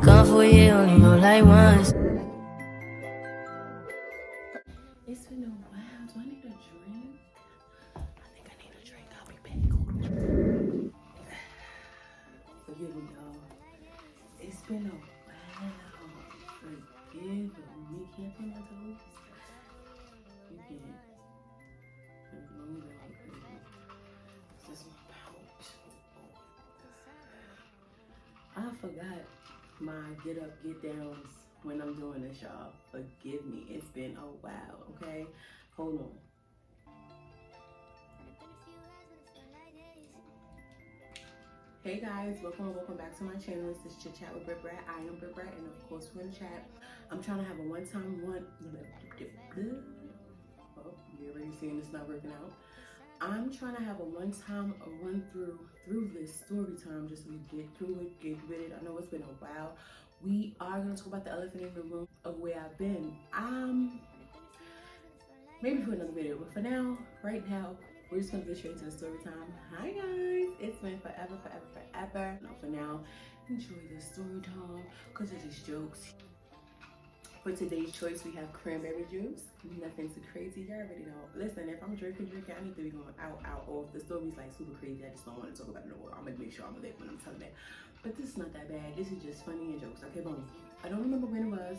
gone for a year, only know like once. It's been a while. Do I need a drink? I think I need a drink. I'll be back. Hold on. Forgive me, y'all. It's been a while. Forgive me. Can't feel my toes. You can't. It's just my pouch. I forgot my get up, get downs when I'm doing this, y'all. Forgive me. It's been a while, okay? Hold on. Hey guys, welcome back to my channel. This is Chit Chat with Brat. I am Brat, and of course we're gonna chat. I'm trying to have a one-time Oh, you're already seeing this not working out. I'm trying to have a one-time run through this story time, just so we get through it, get with it. I know it's been a while. We are gonna talk about the elephant in the room of where I've been. Maybe for another video, but for now, right now, we're just gonna get straight to the story time. Hi guys, it's been forever. No, for now, enjoy the story time, cause it's just jokes. For today's choice, we have cranberry juice. Nothing too crazy, you already know. Listen, if I'm drinking, I need to be going out, or if the story's like super crazy, I just don't want to talk about it no more. I'm gonna make sure I'm lit when I'm telling it. But this is not that bad. This is just funny and jokes. Okay, boom. I don't remember when it was,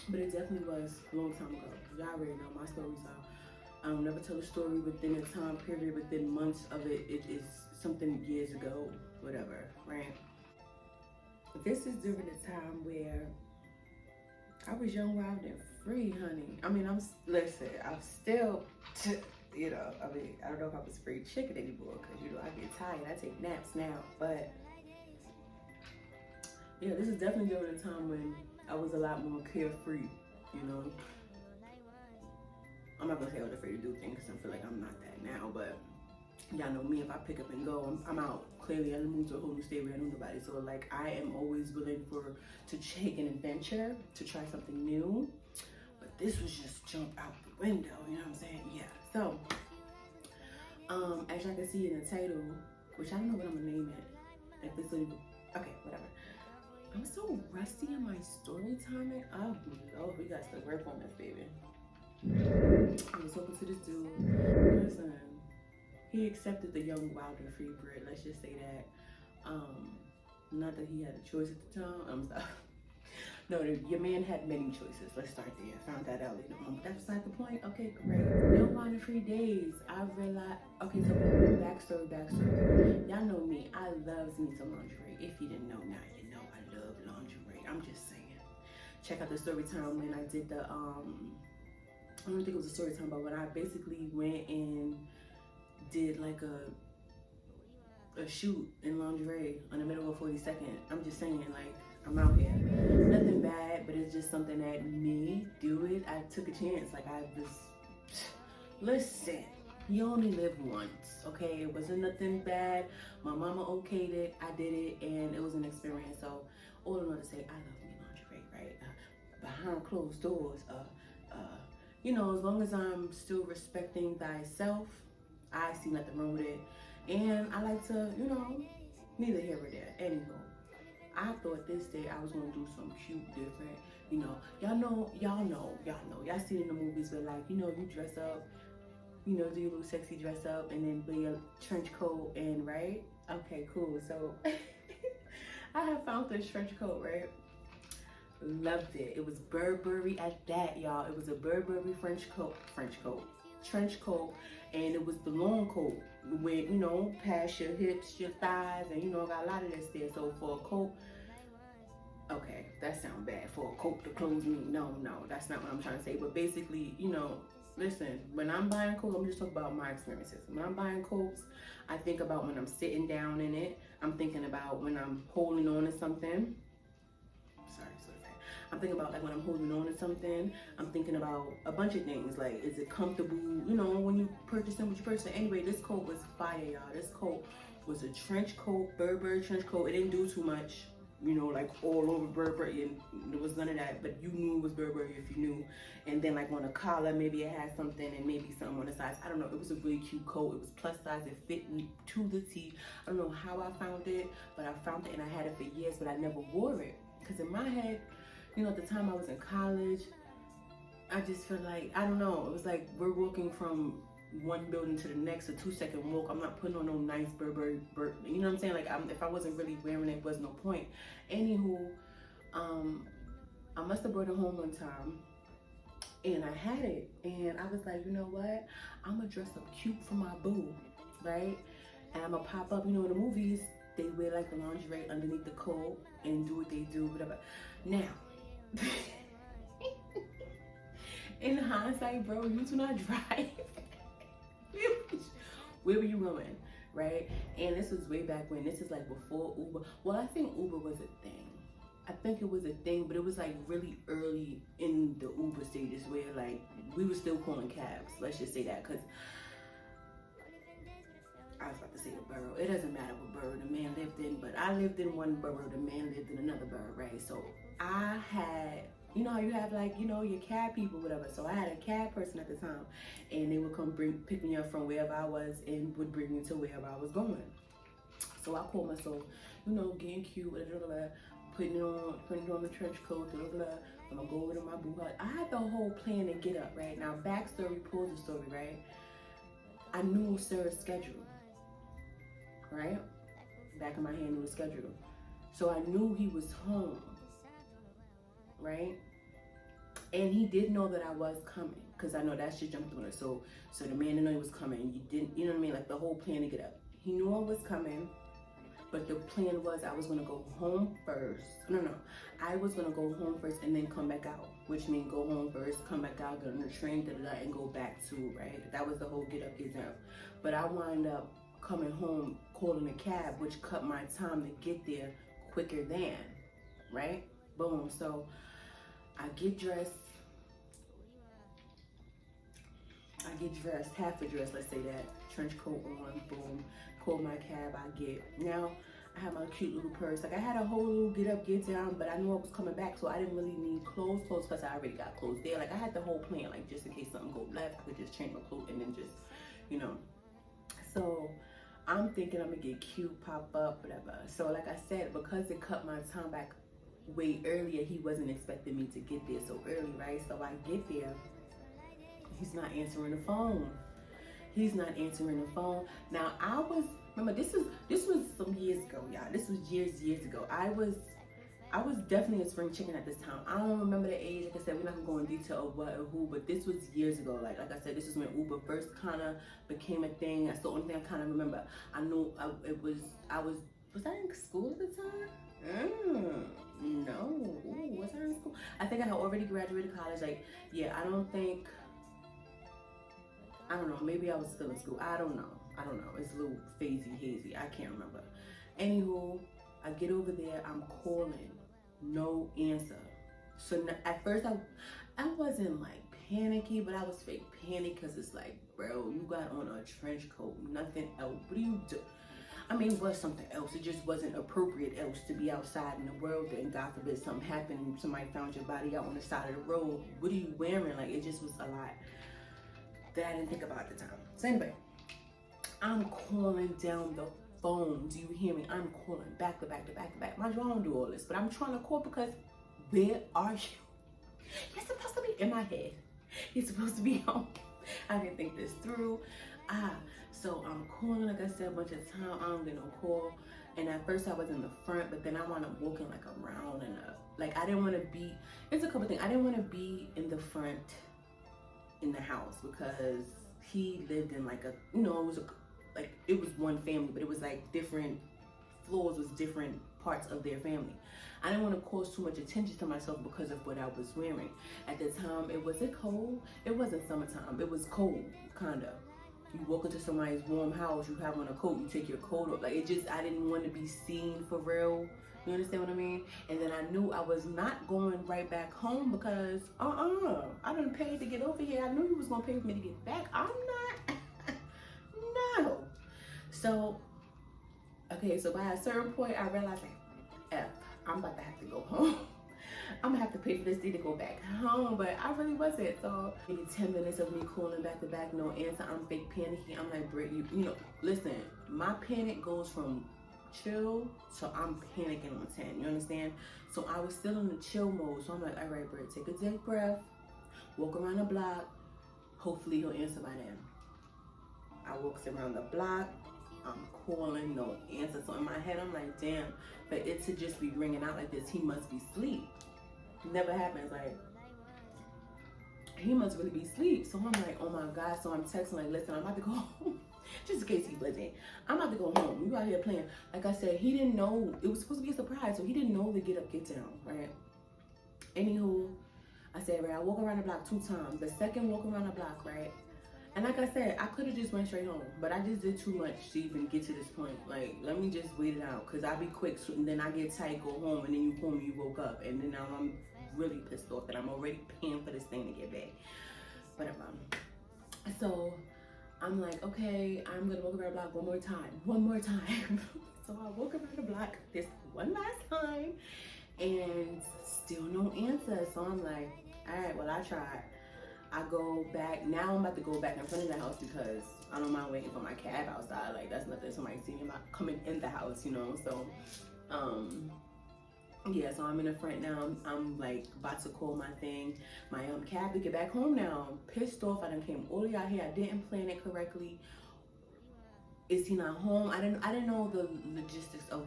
but it definitely was a long time ago. Y'all already know my stories are. I don't never tell a story within a time period, within months of it. It is something years ago, whatever, right? This is during the time where I was young, wild, and free, honey. I mean, I'm still, you know, I mean, I don't know if I was free chicken anymore, because, you know, I get tired. I take naps now, but yeah, this is definitely during a time when I was a lot more carefree, you know. I'm not gonna say I was afraid to do things, because I feel like I'm not that now, but y'all know me, if I pick up and go, I'm out. Clearly, I didn't move to a whole new state where I knew nobody, so like, I am always willing to take an adventure, to try something new, but this was just jump out the window, you know what I'm saying? Yeah, so, as y'all can see in the title, which I don't know what I'm gonna name it, if this will even, okay, whatever. I'm so rusty in my story timing. Oh, Lord, we got to work on this, baby. I was talking to this dude. Listen, he accepted the young, wild, and free Brit. Let's just say that. Not that he had a choice at the time. No, your man had many choices. Let's start there. Found that out later on. But that's beside the point. Okay, great. Young, wild, and free days. I realized. Okay, so backstory. Y'all know me. I love me some lingerie. If you didn't know, now you know I love lingerie. I'm just saying. Check out the story time when I did the I don't think it was a story time, but when I basically went and did like a shoot in lingerie in the middle of 42nd. I'm just saying, like, I'm out here. Nothing bad, but it's just something that me do it. I took a chance. Like, listen, you only live once, okay? It wasn't nothing bad. My mama okayed it. I did it, and it was an experience. So all in order to say, I love me lingerie, right? Behind closed doors, you know, as long as I'm still respecting thyself, I see nothing wrong with it. And I like to, you know, neither here or there. Anywho, I thought this day I was gonna do some cute, different, you know, y'all see it in the movies where, like, you know, you dress up, you know, do your little sexy dress up and then wear your trench coat and, right? Okay, cool. So I have found this trench coat, right? Loved it. It was Burberry at that, y'all. It was a Burberry trench coat, and it was the long coat with, you know, past your hips, your thighs, and, you know, got a lot of this there. So for a coat, okay, that sounds bad. For a coat to close me, no, that's not what I'm trying to say. But basically, you know, listen, when I'm buying coats, I'm just talking about my experiences. When I'm buying coats, I think about when I'm sitting down in it. I'm thinking about when I'm holding on to something. I'm thinking about, like, when I'm holding on to something. I'm thinking about a bunch of things, like, is it comfortable, you know, when you purchase them, what you purchase. Anyway, this coat was fire, y'all. This coat was a trench coat, Burberry trench coat. It didn't do too much, you know, like all over Burberry, and there was none of that, but you knew it was Burberry if you knew. And then, like, on the collar, maybe it had something, and maybe something on the sides. I don't know. It was a really cute coat. It was plus size. It fit me to the T. I don't know how I found it, but I found it, and I had it for years, but I never wore it. Because in my head, you know, at the time I was in college, I just feel like, I don't know, it was like we're walking from one building to the next, a 2-second walk. I'm not putting on no nice Burberry, you know what I'm saying? Like, if I wasn't really wearing it, was no point. Anywho, I must have brought it home one time, and I had it, and I was like, you know what? I'm gonna dress up cute for my boo, right? And I'm gonna pop up, you know, in the movies, they wear like the lingerie underneath the coat and do what they do, whatever. Now, in hindsight, bro, you do not drive. Where were you going, right? And this was way back when. This is like before Uber. Well, I think Uber was a thing. I think it was a thing, but it was like really early in the Uber stages where like we were still calling cabs. Let's just say that, because I was about to say the borough. It doesn't matter what borough the man lived in, but I lived in one borough, the man lived in another borough, right? So I had, you know how you have like, you know, your cab people, whatever. So I had a cab person at the time, and they would come pick me up from wherever I was and would bring me to wherever I was going. So I called myself, you know, getting cute, blah, blah, blah, putting on the trench coat, blah, blah, blah. I'm gonna go over to my boo house. I had the whole plan to get up, right? Now, backstory pulls the story, right? I knew Sarah's schedule, right? Back in my hand, knew his schedule. So I knew he was home, right? And he did know that I was coming, because I know that shit jumped on it. So the man didn't know he was coming. You didn't, you know what I mean? Like the whole plan to get up. He knew I was coming, but the plan was I was gonna go home first. No, I was gonna go home first and then come back out, which means go home first, come back out, get on the train, and go back to, right? That was the whole get up, get down. But I wound up coming home, calling a cab, which cut my time to get there quicker than, right? Boom. So I get dressed, half a dress, let's say that, trench coat on, boom, call my cab, I get, now I have my cute little purse, like I had a whole little get up, get down, but I knew I was coming back, so I didn't really need clothes, plus I already got clothes there, like I had the whole plan, like just in case something go left, I could just change my clothes and then just, you know, so I'm thinking I'm gonna get cute, pop up, whatever. So like I said, because it cut my time back way earlier, he wasn't expecting me to get there so early, right? So I get there, he's not answering the phone. He's not answering the phone. Now I was, remember this was some years ago, y'all. This was years ago. I was definitely a spring chicken at this time. I don't remember the age. Like I said, we're not gonna go in detail of what or who, but this was years ago. Like I said, this is when Uber first kind of became a thing. That's the only thing I kind of remember. I knew was I in school at the time? No. Ooh, was I in school? I think I had already graduated college. Like, yeah, I don't know, maybe I was still in school. I don't know. It's a little hazy. I can't remember. Anywho, I get over there, I'm calling, no answer. So at first I wasn't like panicky, but I was fake panic, because it's like, bro, you got on a trench coat, nothing else. What do you do? I mean, it was something else. It just wasn't appropriate else to be outside in the world, and God forbid something happened and somebody found your body out on the side of the road. What are you wearing? Like, it just was a lot that I didn't think about at the time. So anyway, I'm calling down the phone. Do you hear me? I'm calling back to back. Mind you, I don't do all this, but I'm trying to call because where are you? You're supposed to be in my head. You're supposed to be home. I didn't think this through. So I'm calling, like I said, a bunch of times. I don't get no call. And at first I was in the front, but then I wound up walking like around and like I didn't want to be, it's a couple things. I didn't want to be in the front in the house because he lived in like a, you know, it was one family, but it was like different floors was different parts of their family. I didn't want to cause too much attention to myself because of what I was wearing. At the time, it cold? It wasn't summertime. It was cold, kind of. You walk into somebody's warm house, you have on a coat, you take your coat off. Like, I didn't want to be seen for real. You understand what I mean? And then I knew I was not going right back home because, I didn't pay to get over here. I knew you was going to pay for me to get back. I'm not. No. So, okay, so by a certain point, I realized, like, I'm about to have to go home. I'm gonna have to pay for this day to go back home, but I really wasn't. So maybe 10 minutes of me calling back to back, no answer. I'm fake panicking. I'm like, Brit, you know, listen, my panic goes from chill, so I'm panicking on 10, you understand? So I was still in the chill mode, so I'm like, all right, Brit, take a deep breath, walk around the block, hopefully he'll answer by then. I walks around the block, I'm calling, no answer. So in my head, I'm like, damn, for it to just be ringing out like this, he must be asleep. Never happens, like, he must really be asleep. So I'm like, oh my God. So I'm texting like, listen, I'm about to go home. Just in case he wasn't. I'm about to go home. You out here playing. Like I said, he didn't know. It was supposed to be a surprise. So he didn't know the get up, get down, right? Anywho, I said, right, I walk around the block 2 times. The second walk around the block, right? And like I said, I could have just went straight home. But I just did too much to even get to this point. Like, let me just wait it out. Because I'll be quick. So, and then I get tight, go home. And then you call me, you woke up. And then now I'm really pissed off that I'm already paying for this thing to get back. Whatever. So I'm like, okay, I'm gonna walk around the block one more time. So I walk around the block this one last time and still no answer. So I'm like, all right, well, I tried. I go back. Now I'm about to go back in front of the house because I don't mind waiting for my cab outside. Like, that's nothing. Somebody see me about coming in the house, you know? So, yeah, so I'm in the front now. I'm like about to call my thing, my cab to get back home now. I'm pissed off. I done came all the way out here. I didn't plan it correctly. Is he not home? I didn't know the logistics of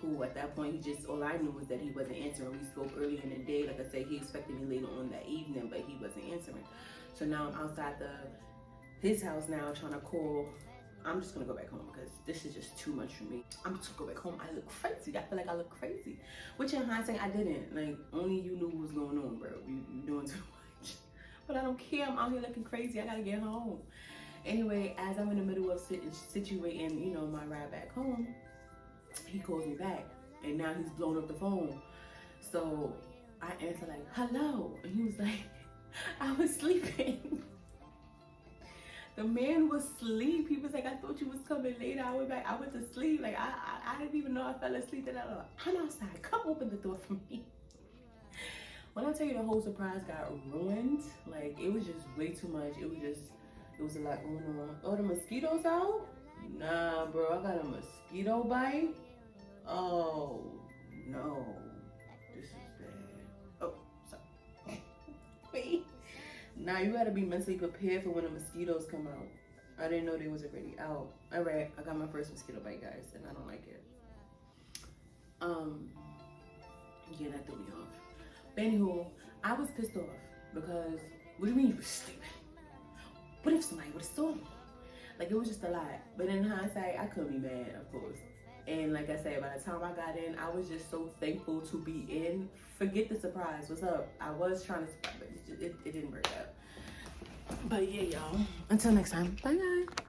who at that point. All I knew was that he wasn't answering. We spoke earlier in the day. Like I said, he expected me later on that evening, but he wasn't answering. So now I'm outside his house now trying to call. I'm just gonna go back home because this is just too much for me. I'm just gonna go back home. I look crazy. I feel like I look crazy. Which in hindsight, I didn't. Like, only you knew what was going on, bro. You doing too much. But I don't care. I'm out here looking crazy. I gotta get home. Anyway, as I'm in the middle of situating, you know, my ride back home, he calls me back. And now he's blown up the phone. So I answer like, hello. And he was like, I was sleeping. The man was asleep. He was like, I thought you was coming later. I went to sleep. Like, I didn't even know I fell asleep at all. I'm outside. Come open the door for me. When I tell you the whole surprise got ruined, like, it was just way too much. It was a lot going on. Oh, the mosquitoes out? Nah, bro, I got a mosquito bite. Oh, no. This is bad. Oh, sorry. Wait. Nah, you gotta be mentally prepared for when the mosquitoes come out. I didn't know they was already out. All right, I got my first mosquito bite, guys, and I don't like it. Yeah, that threw me off. But anywho, I was pissed off because, what do you mean you were sleeping? What if somebody would have saw me? Like, it was just a lot. But in hindsight, I couldn't be mad, of course. And like I said, by the time I got in, I was just so thankful to be in. Forget the surprise. What's up? I was trying to surprise, but it didn't work out. But yeah, y'all. Until next time. Bye, guys.